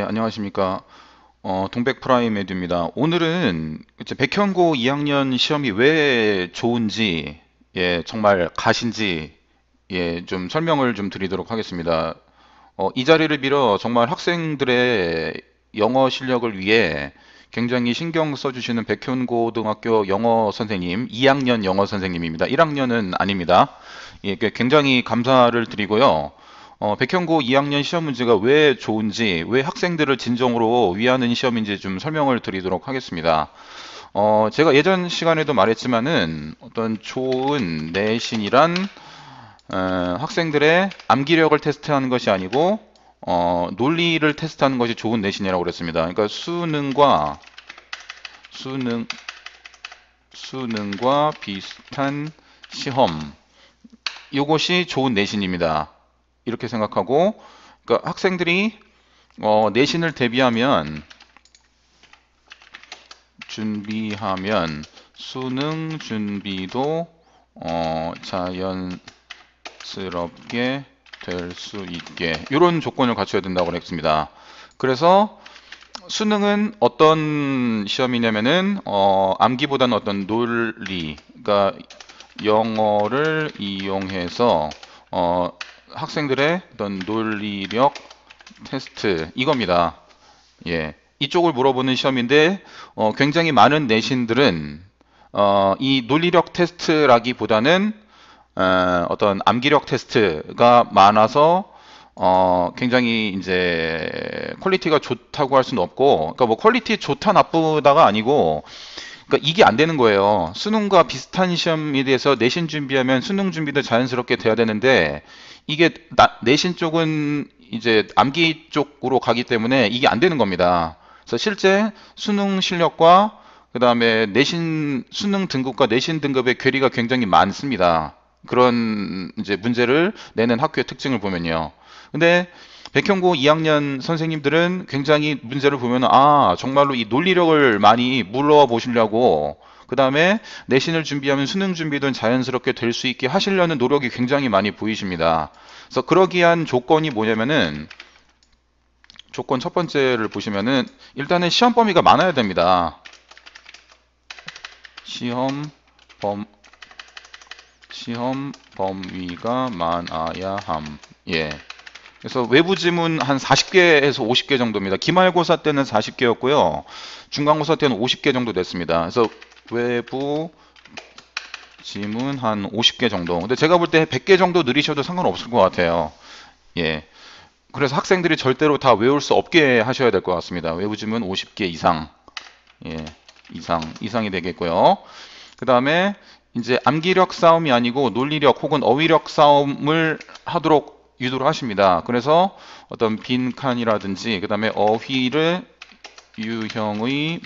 안녕하십니까. 동백 프라임 에듀입니다. 오늘은 이제 백현고 2학년 시험이 왜 좋은지, 정말 가신지, 좀 설명을 좀 드리도록 하겠습니다. 이 자리를 빌어 정말 학생들의 영어 실력을 위해 굉장히 신경 써주시는 백현고등학교 영어 선생님, 2학년 영어 선생님입니다. 1학년은 아닙니다. 굉장히 감사를 드리고요. 백현고 2학년 시험 문제가 왜 좋은지, 왜 학생들을 진정으로 위하는 시험인지 좀 설명을 드리도록 하겠습니다. 제가 예전 시간에도 말했지만은 어떤 좋은 내신이란 학생들의 암기력을 테스트하는 것이 아니고 논리를 테스트하는 것이 좋은 내신이라고 그랬습니다. 그러니까 수능, 수능과 비슷한 시험, 이것이 좋은 내신입니다. 이렇게 생각하고, 그러니까 학생들이 내신을 준비하면 수능 준비도 자연스럽게 될 수 있게 이런 조건을 갖춰야 된다고 했습니다. 그래서 수능은 어떤 시험이냐면은 암기보다는 어떤 논리, 그러니까 영어를 이용해서 학생들의 어떤 논리력 테스트 이겁니다. 이쪽을 물어보는 시험인데 굉장히 많은 내신들은 이 논리력 테스트라기보다는 어떤 암기력 테스트가 많아서 굉장히 이제 퀄리티가 좋다고 할 수는 없고, 그러니까 뭐 퀄리티 좋다 나쁘다가 아니고, 그러니까 이게 안 되는 거예요. 수능과 비슷한 시험에 대해서 내신 준비하면 수능 준비도 자연스럽게 돼야 되는데, 이게 내신 쪽은 이제 암기 쪽으로 가기 때문에 이게 안 되는 겁니다. 그래서 실제 수능 실력과 그 다음에 내신 수능 등급과 내신 등급의 괴리가 굉장히 많습니다. 그런 이제 문제를 내는 학교의 특징을 보면요. 근데 백현고 2학년 선생님들은 굉장히 문제를 보면 정말로 이 논리력을 많이 물러와 보시려고 그 다음에 내신을 준비하면 수능 준비도 자연스럽게 될 수 있게 하시려는 노력이 굉장히 많이 보이십니다. 그래서 그러기 위한 조건이 뭐냐면은 조건 첫 번째를 보시면은 일단은 시험 범위가 많아야 됩니다. 시험 범 시험 범위가 많아야 함. 그래서 외부 지문 한 40개에서 50개 정도입니다. 기말고사 때는 40개였고요. 중간고사 때는 50개 정도 됐습니다. 그래서 외부 지문 한 50개 정도. 근데 제가 볼 때 100개 정도 늘리셔도 상관없을 것 같아요. 예. 그래서 학생들이 절대로 다 외울 수 없게 하셔야 될 것 같습니다. 외부 지문 50개 이상. 예. 이상이 되겠고요. 그 다음에 이제 암기력 싸움이 아니고 논리력 혹은 어휘력 싸움을 하도록 유도를 하십니다. 그래서 어떤 빈칸이라든지 그 다음에 어휘를 유형의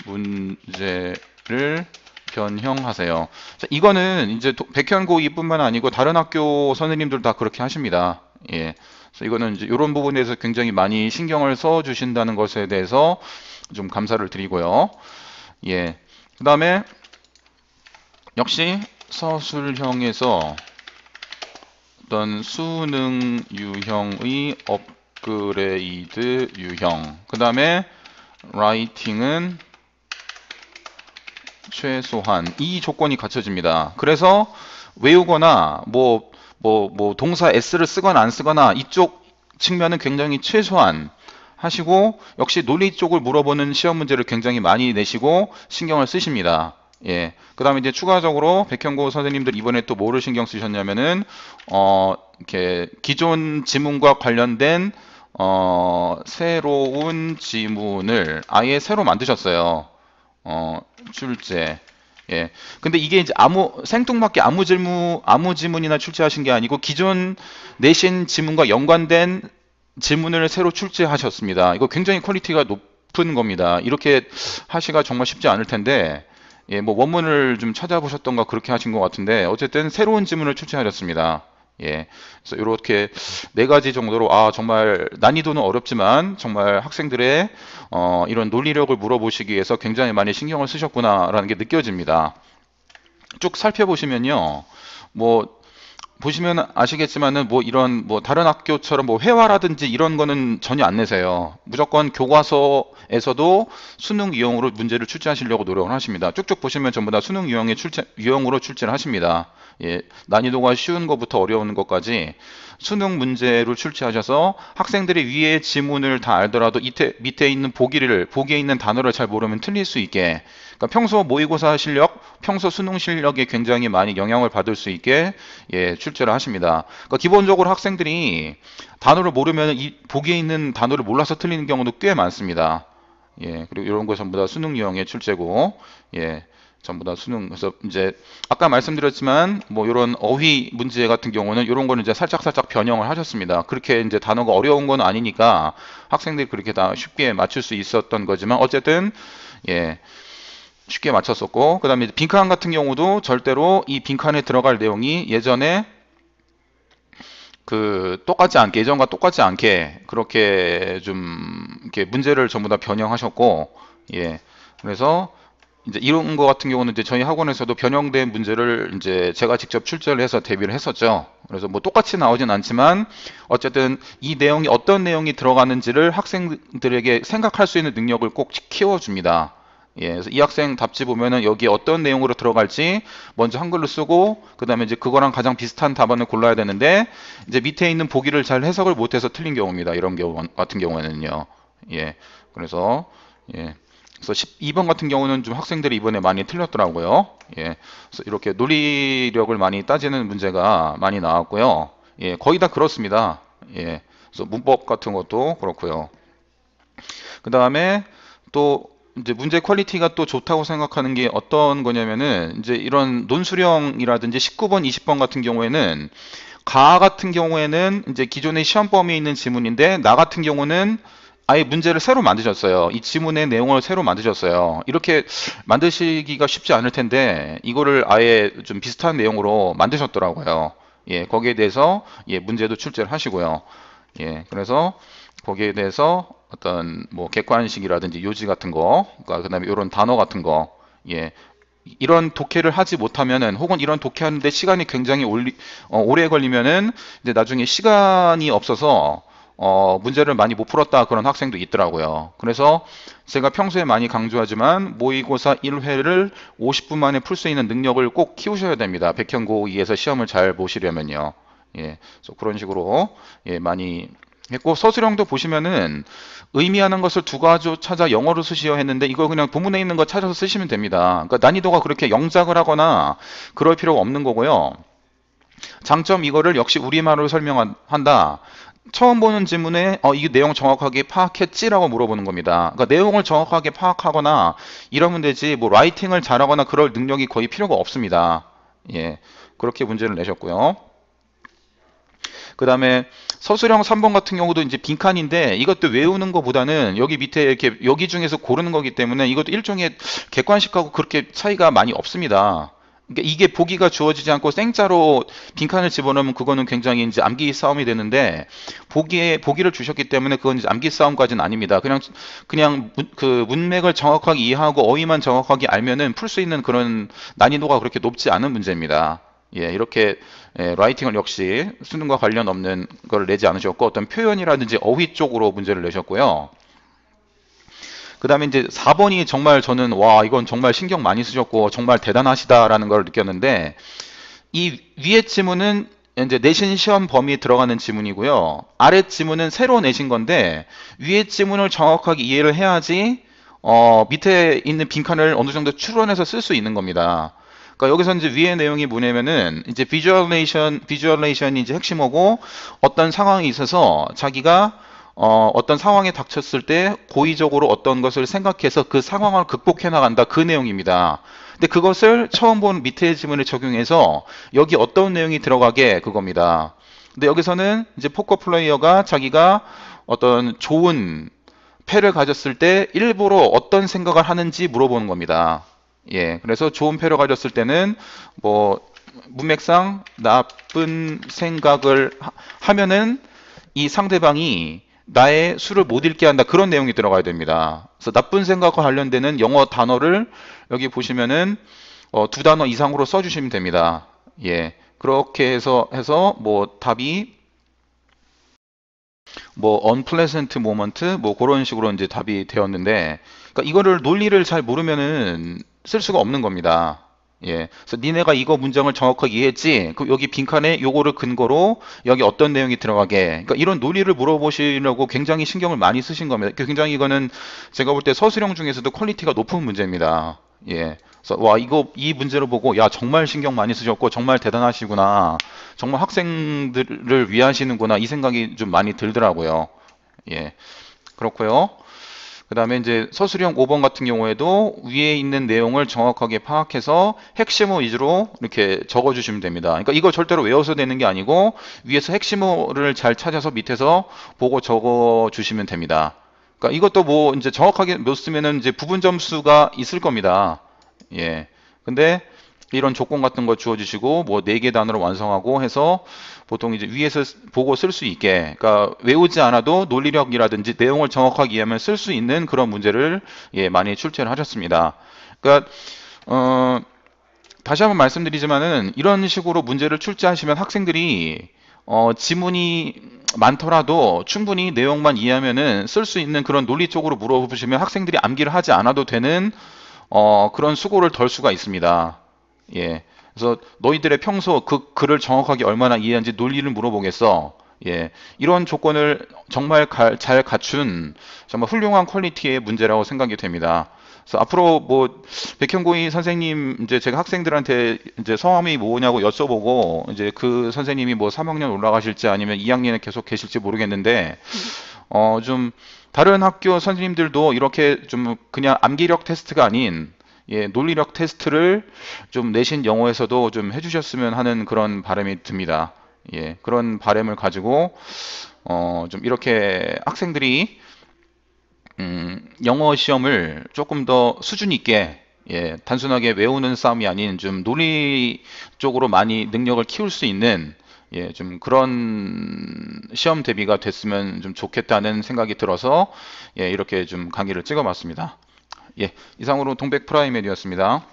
문제를 변형하세요. 자, 이거는 이제 백현고2뿐만 아니고 다른 학교 선생님들 다 그렇게 하십니다. 그래서 이거는 이제 이런 부분에 대해서 굉장히 많이 신경을 써 주신다는 것에 대해서 좀 감사를 드리고요. 그 다음에 역시 서술형에서 어떤 수능 유형의 업그레이드 유형, 그 다음에 라이팅은 최소한 이 조건이 갖춰집니다. 그래서 외우거나 동사 s를 쓰거나 안 쓰거나 이쪽 측면은 굉장히 최소한 하시고 역시 논리 쪽을 물어보는 시험 문제를 굉장히 많이 내시고 신경을 쓰십니다. 그 다음에 이제 추가적으로 백현고 선생님들 이번에 또 뭐를 신경 쓰셨냐면은, 이렇게 기존 지문과 관련된, 새로운 지문을 아예 새로 만드셨어요. 출제. 근데 이게 이제 생뚱맞게 아무 지문이나 출제하신 게 아니고 기존 내신 지문과 연관된 지문을 새로 출제하셨습니다. 이거 굉장히 퀄리티가 높은 겁니다. 이렇게 하시기가 정말 쉽지 않을 텐데, 뭐 원문을 좀 찾아보셨던가 그렇게 하신 것 같은데 어쨌든 새로운 지문을 출제하셨습니다. 그래서 이렇게 네 가지 정도로 정말 난이도는 어렵지만 정말 학생들의 이런 논리력을 물어보시기 위해서 굉장히 많이 신경을 쓰셨구나라는 게 느껴집니다. 쭉 살펴보시면요, 뭐 보시면 아시겠지만은 뭐 이런 뭐 다른 학교처럼 뭐 회화라든지 이런 거는 전혀 안 내세요. 무조건 교과서에서도 수능 유형으로 문제를 출제하시려고 노력을 하십니다. 쭉쭉 보시면 전부 다 수능 유형으로 출제를 하십니다. 예, 난이도가 쉬운 것부터 어려운 것까지 수능 문제로 출제하셔서 학생들이 위의 지문을 다 알더라도 밑에 있는 보기에 있는 단어를 잘 모르면 틀릴 수 있게, 그러니까 평소 모의고사 실력, 평소 수능 실력에 굉장히 많이 영향을 받을 수 있게 예, 출제를 하십니다. 그러니까 기본적으로 학생들이 단어를 모르면 이 보기에 있는 단어를 몰라서 틀리는 경우도 꽤 많습니다. 예, 그리고 이런 거 전부 다 수능 유형의 출제고, 예, 전부 다 수능. 그래서 이제 아까 말씀드렸지만 뭐 이런 어휘 문제 같은 경우는 이런 거는 이제 살짝 변형을 하셨습니다. 그렇게 이제 단어가 어려운 건 아니니까 학생들이 그렇게 다 쉽게 맞출 수 있었던 거지만 어쨌든 예, 쉽게 맞췄었고, 그 다음에 빈칸 같은 경우도 절대로 이 빈칸에 들어갈 내용이 예전에 예전과 똑같지 않게 그렇게 좀 이렇게 문제를 전부 다 변형하셨고, 예, 그래서 이제 이런 거 같은 경우는 이제 저희 학원에서도 변형된 문제를 이제 제가 직접 출제를 해서 대비를 했었죠. 그래서 뭐 똑같이 나오진 않지만 어쨌든 이 내용이 어떤 내용이 들어가는지를 학생들에게 생각할 수 있는 능력을 꼭 키워줍니다. 예, 그래서 이 학생 답지 보면은 여기 어떤 내용으로 들어갈지 먼저 한글로 쓰고, 그 다음에 이제 그거랑 가장 비슷한 답안을 골라야 되는데 이제 밑에 있는 보기를 잘 해석을 못해서 틀린 경우입니다. 이런 경우 같은 경우에는요. 예, 그래서 예. 그래서 12번 같은 경우는 좀 학생들이 이번에 많이 틀렸더라고요. 예, 그래서 이렇게 논리력을 많이 따지는 문제가 많이 나왔고요. 예, 거의 다 그렇습니다. 예, 그래서 문법 같은 것도 그렇고요. 그 다음에 또 이제 문제 퀄리티가 또 좋다고 생각하는 게 어떤 거냐면은 이제 이런 논술형이라든지 19번, 20번 같은 경우에는 가 같은 경우에는 이제 기존의 시험 범위에 있는 지문인데 나 같은 경우는 아예 문제를 새로 만드셨어요. 이 지문의 내용을 새로 만드셨어요. 이렇게 만드시기가 쉽지 않을 텐데 이거를 아예 좀 비슷한 내용으로 만드셨더라고요. 예, 거기에 대해서 예, 문제도 출제를 하시고요. 예, 그래서 거기에 대해서 어떤 뭐 객관식이라든지 요지 같은 거, 그러니까 그다음에 이런 단어 같은 거, 예, 이런 독해를 하지 못하면은 혹은 이런 독해하는데 시간이 굉장히 오래 걸리면은 이제 나중에 시간이 없어서 문제를 많이 못 풀었다 그런 학생도 있더라고요. 그래서 제가 평소에 많이 강조하지만 모의고사 1회를 50분 만에 풀 수 있는 능력을 꼭 키우셔야 됩니다. 백현고 2에서 시험을 잘 보시려면요. 예, 그래서 그런 식으로 예, 많이 했고, 서술형도 보시면은 의미하는 것을 두 가지 찾아 영어로 쓰시어 했는데 이거 그냥 본문에 있는 거 찾아서 쓰시면 됩니다. 그러니까 난이도가 그렇게 영작을 하거나 그럴 필요가 없는 거고요. 장점 이거를 역시 우리말로 설명한다. 처음 보는 질문에 이 내용 정확하게 파악했지라고 물어보는 겁니다. 그러니까 내용을 정확하게 파악하거나 이러면 되지 뭐 라이팅을 잘하거나 그럴 능력이 거의 필요가 없습니다. 예, 그렇게 문제를 내셨고요. 그 다음에 서술형 3번 같은 경우도 이제 빈칸인데 이것도 외우는 것보다는 여기 밑에 이렇게 여기 중에서 고르는 거기 때문에 이것도 일종의 객관식하고 그렇게 차이가 많이 없습니다. 그러니까 이게 보기가 주어지지 않고 생짜로 빈칸을 집어넣으면 그거는 굉장히 이제 암기 싸움이 되는데 보기를 주셨기 때문에 그건 이제 암기 싸움까지는 아닙니다. 그냥 그 문맥을 정확하게 이해하고 어휘만 정확하게 알면은 풀 수 있는 그런 난이도가 그렇게 높지 않은 문제입니다. 예, 이렇게 예, 라이팅을 역시 수능과 관련 없는 걸 내지 않으셨고 어떤 표현이라든지 어휘 쪽으로 문제를 내셨고요. 그 다음에 이제 4번이 정말 저는 와 이건 정말 신경 많이 쓰셨고 정말 대단하시다라는 걸 느꼈는데, 이 위에 지문은 이제 내신 시험 범위에 들어가는 지문이고요. 아래 지문은 새로 내신 건데 위에 지문을 정확하게 이해를 해야지 밑에 있는 빈칸을 어느 정도 추론해서 쓸 수 있는 겁니다. 그러니까 여기서 이제 위의 내용이 뭐냐면은 이제 비주얼레이션이 이제 핵심이고, 어떤 상황이 있어서 자기가 어떤 상황에 닥쳤을 때 고의적으로 어떤 것을 생각해서 그 상황을 극복해 나간다, 그 내용입니다. 근데 그것을 처음 본 밑에 지문을 적용해서 여기 어떤 내용이 들어가게 그겁니다. 근데 여기서는 이제 포커 플레이어가 자기가 어떤 좋은 패를 가졌을 때 일부러 어떤 생각을 하는지 물어보는 겁니다. 예, 그래서 좋은 패를 가졌을 때는 뭐 문맥상 나쁜 생각을 하면은 이 상대방이 나의 수를 못 읽게 한다, 그런 내용이 들어가야 됩니다. 그래서 나쁜 생각과 관련되는 영어 단어를 여기 보시면은 두 단어 이상으로 써주시면 됩니다. 예, 그렇게 해서 뭐 답이 뭐 unpleasant moment 뭐 그런 식으로 이제 답이 되었는데, 그러니까 이거를 논리를 잘 모르면은 쓸 수가 없는 겁니다. 예. 그래서 니네가 이거 문장을 정확하게 이해했지? 그 여기 빈칸에 요거를 근거로 여기 어떤 내용이 들어가게. 그러니까 이런 논리를 물어보시려고 굉장히 신경을 많이 쓰신 겁니다. 굉장히 이거는 제가 볼 때 서술형 중에서도 퀄리티가 높은 문제입니다. 예. 그래서 와, 이거 이 문제를 보고 야, 정말 신경 많이 쓰셨고 정말 대단하시구나. 정말 학생들을 위하시는구나. 이 생각이 좀 많이 들더라고요. 예. 그렇고요. 그 다음에 이제 서술형 5번 같은 경우에도 위에 있는 내용을 정확하게 파악해서 핵심어 위주로 이렇게 적어 주시면 됩니다. 그러니까 이거 절대로 외워서 되는 게 아니고 위에서 핵심어를 잘 찾아서 밑에서 보고 적어 주시면 됩니다. 그러니까 이것도 뭐 이제 정확하게 못 쓰면은 이제 부분 점수가 있을 겁니다. 예. 근데 이런 조건 같은 거 주어주시고 뭐 4개 단어로 완성하고 해서 보통 이제 위에서 보고 쓸 수 있게, 그러니까 외우지 않아도 논리력이라든지 내용을 정확하게 이해하면 쓸 수 있는 그런 문제를 예, 많이 출제를 하셨습니다. 그러니까 다시 한번 말씀드리지만은 이런 식으로 문제를 출제하시면 학생들이 지문이 많더라도 충분히 내용만 이해하면은 쓸 수 있는 그런 논리 쪽으로 물어보시면 학생들이 암기를 하지 않아도 되는 그런 수고를 덜 수가 있습니다. 예. 그래서 너희들의 평소 그 글을 정확하게 얼마나 이해한지 논리를 물어보겠어. 예. 이런 조건을 정말 잘 갖춘 정말 훌륭한 퀄리티의 문제라고 생각이 됩니다. 그래서 앞으로 뭐 백현고이 선생님 이제 제가 학생들한테 이제 성함이 뭐냐고 여쭤보고 이제 그 선생님이 뭐 3학년 올라가실지 아니면 2학년에 계속 계실지 모르겠는데 좀 다른 학교 선생님들도 이렇게 좀 그냥 암기력 테스트가 아닌 예, 논리력 테스트를 좀 내신 영어에서도 좀 해주셨으면 하는 그런 바람이 듭니다. 예, 그런 바람을 가지고 좀 이렇게 학생들이 영어 시험을 조금 더 수준 있게 예, 단순하게 외우는 싸움이 아닌 좀 논리 쪽으로 많이 능력을 키울 수 있는 예, 좀 그런 시험 대비가 됐으면 좀 좋겠다는 생각이 들어서 예, 이렇게 좀 강의를 찍어봤습니다. 예, 이상으로 동백 프라이mer이었습니다.